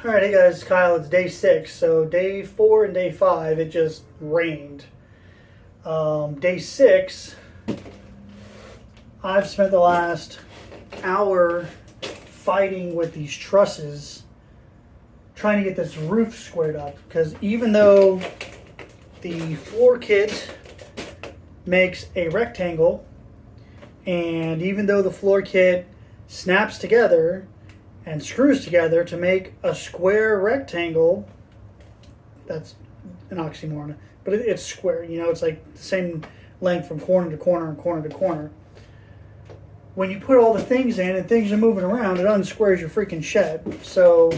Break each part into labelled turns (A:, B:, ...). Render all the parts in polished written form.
A: Alright, hey guys, Kyle. It's day 6. So day 4 and day 5, it just rained. Day 6, I've spent the last hour fighting with these trusses, trying to get this roof squared up. Because even though the floor kit makes a rectangle, and even though the floor kit snaps together and screws together to make a square rectangle, that's an oxymoron, but it's square, it's like the same length from corner to corner and corner to corner. When you put all the things in and things are moving around, it unsquares your freaking shed. So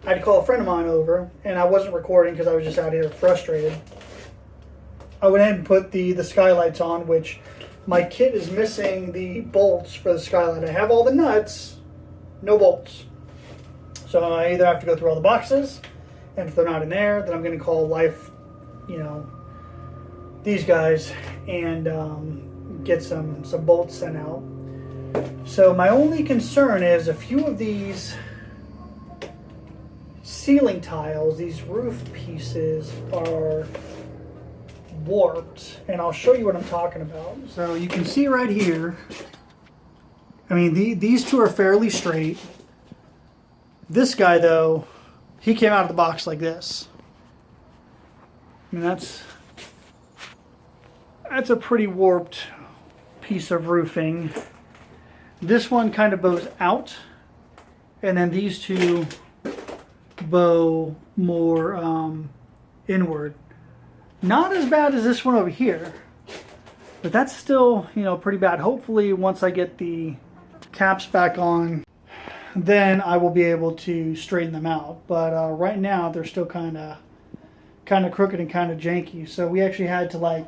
A: I had to call a friend of mine over, and I wasn't recording because I was just out here frustrated. I went ahead and put the skylights on, which my kit is missing the bolts for the skylight. I have all the nuts, no bolts. So I either have to go through all the boxes, and if they're not in there, then I'm going to call Life, these guys, and get some bolts sent out. So my only concern is a few of these ceiling tiles, these roof pieces, are warped, and I'll show you what I'm talking about. So you can see right here, I mean, these two are fairly straight. This guy, though, he came out of the box like this. I mean, that's a pretty warped piece of roofing. This one kind of bows out, and then these two bow more inward. Not as bad as this one over here, but that's still, pretty bad. Hopefully, once I get the caps back on, then I will be able to straighten them out. But right now, they're still kind of crooked and kind of janky. So we actually had to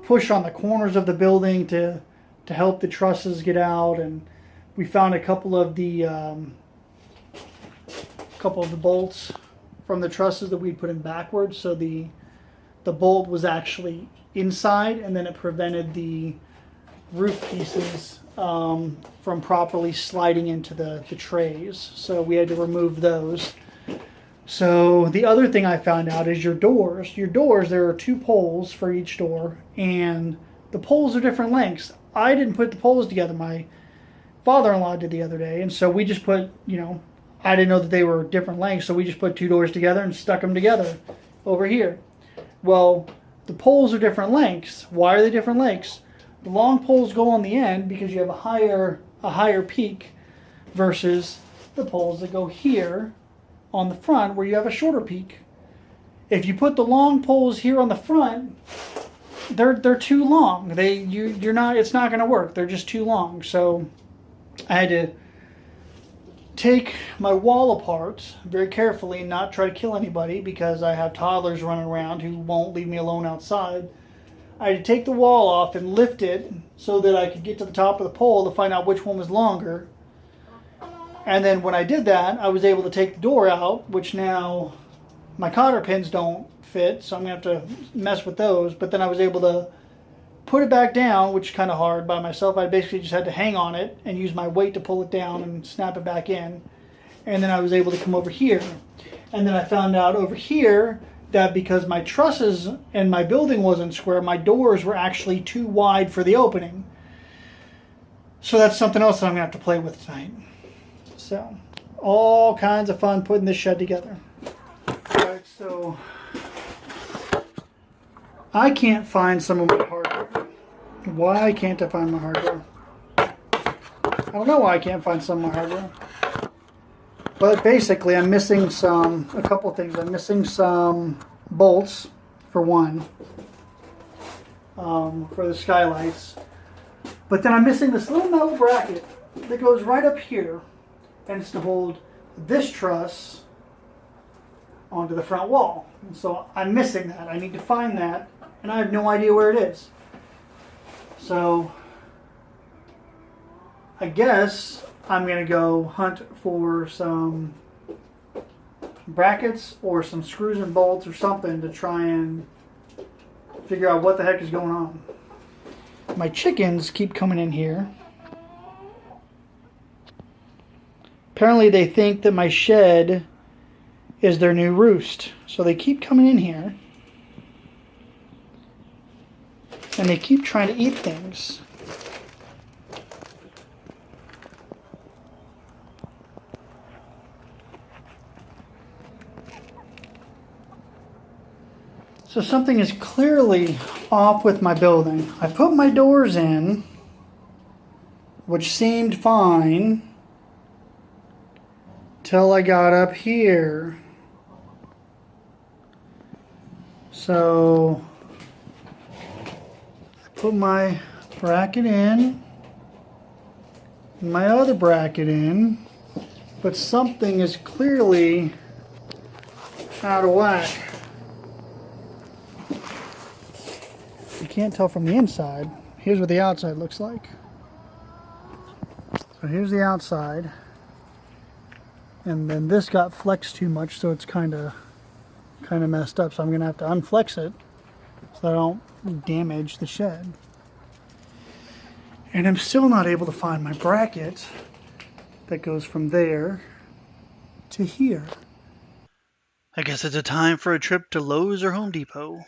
A: push on the corners of the building to help the trusses get out, and we found a couple of the bolts from the trusses that we put in backwards. So the bolt was actually inside, and then it prevented the roof pieces from properly sliding into the trays. So we had to remove those. So the other thing I found out is your doors. Your doors, there are 2 poles for each door, and the poles are different lengths. I didn't put the poles together. My father-in-law did the other day, and so we just put, I didn't know that they were different lengths, so we just put 2 doors together and stuck them together over here. Well, the poles are different lengths. Why are they different lengths? The long poles go on the end because you have a higher peak versus the poles that go here on the front where you have a shorter peak. If you put the long poles here on the front, they're too long. It's not going to work. They're just too long. So I had to take my wall apart very carefully and not try to kill anybody because I have toddlers running around who won't leave me alone outside. I had to take the wall off and lift it so that I could get to the top of the pole to find out which one was longer. And then when I did that, I was able to take the door out, which now my cotter pins don't fit, so I'm going to have to mess with those. But then I was able to put it back down, which is kind of hard by myself. I basically just had to hang on it and use my weight to pull it down and snap it back in. And then I was able to come over here. And then I found out over here that because my trusses and my building wasn't square, my doors were actually too wide for the opening. So that's something else that I'm going to have to play with tonight. So, all kinds of fun putting this shed together. Alright, so I can't find some of my hardware. Why can't I find my hardware? I don't know why I can't find some of my hardware. But basically, I'm missing a couple things. I'm missing some bolts, for one, for the skylights. But then I'm missing this little metal bracket that goes right up here, and it's to hold this truss onto the front wall. And so I'm missing that. I need to find that, and I have no idea where it is. So I guess I'm going to go hunt for some brackets or some screws and bolts or something to try and figure out what the heck is going on. My chickens keep coming in here. Apparently they think that my shed is their new roost. So they keep coming in here and they keep trying to eat things. So something is clearly off with my building. I put my doors in, which seemed fine, till I got up here. So I put my bracket in, my other bracket in, but something is clearly out of whack. You can't tell from the inside. Here's what the outside looks like. So here's the outside. And then this got flexed too much, so it's kind of messed up. So I'm going to have to unflex it so I don't damage the shed. And I'm still not able to find my bracket that goes from there to here. I guess it's a time for a trip to Lowe's or Home Depot.